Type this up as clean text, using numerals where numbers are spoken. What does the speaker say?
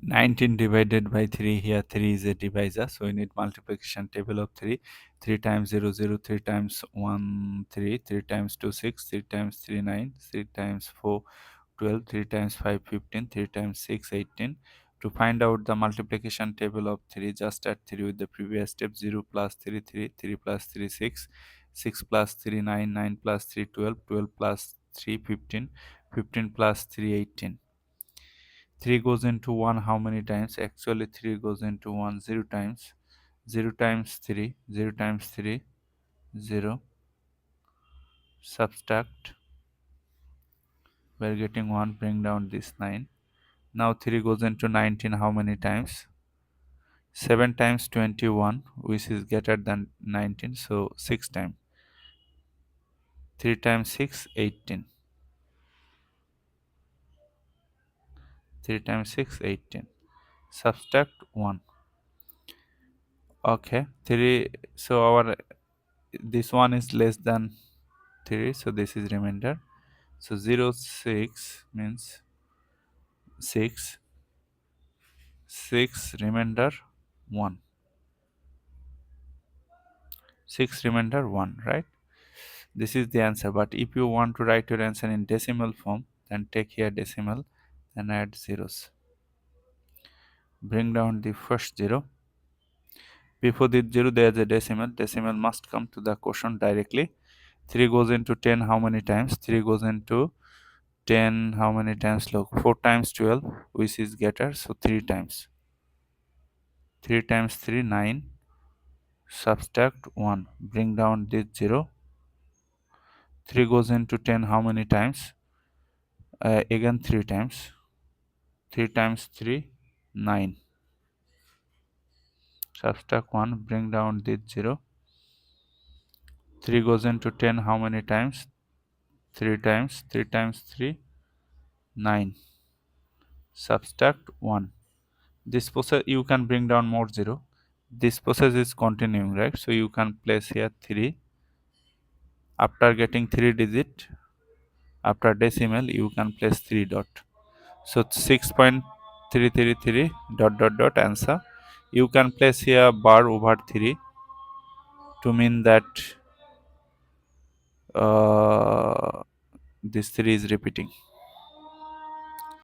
19 divided by 3, here 3 is a divisor, so we need multiplication table of 3. 3 times 0, 0, 3 times 1, 3, 3 times 2, 6, 3 times 3, 9, 3 times 4, 12, 3 times 5, 15, 3 times 6, 18. To find out the multiplication table of 3, just add 3 with the previous step. 0 plus 3, 3, 3 plus 3, 6, 6 plus 3, 9, 9 plus 3, 12, 12 plus 3, 15, 15 plus 3, 18. 3 goes into 1 how many times? Actually 3 goes into 1 0 times. 0 times 3, 0 times 3, 0. Subtract, we're getting 1, bring down this 9. Now 3 goes into 19 how many times? 7 times 21, which is greater than 19, so 6 times. 3 times 6, 18. 3 times 6, 18. Subtract 1. Okay, 3, so our this one is less than 3, so this is remainder. So 0, 6 means 6, 6 remainder 1, 6 remainder 1, right? This is the answer. But if you want to write your answer in decimal form, then take here decimal and add zeros. Bring down the first 0. Before the 0 there is a decimal. Decimal must come to the quotient directly. 3 goes into 10 how many times? 3 goes into 10 how many times? Look, 4 times 12, which is greater, so 3 times. 3 times 3, 9. Subtract 1, bring down this 0. 3 goes into 10 how many times? Again 3 times. 3 times 3, 9. Subtract 1, bring down this 0. 3 goes into 10 how many times? 3 times. 3 times 3, 9. Subtract 1. This process you can bring down more 0. This process is continuing, right? So you can place here 3. After getting 3 digit, after decimal you can place 3 dot. So 6.333 dot dot dot answer. You can place here bar over 3 to mean that this 3 is repeating.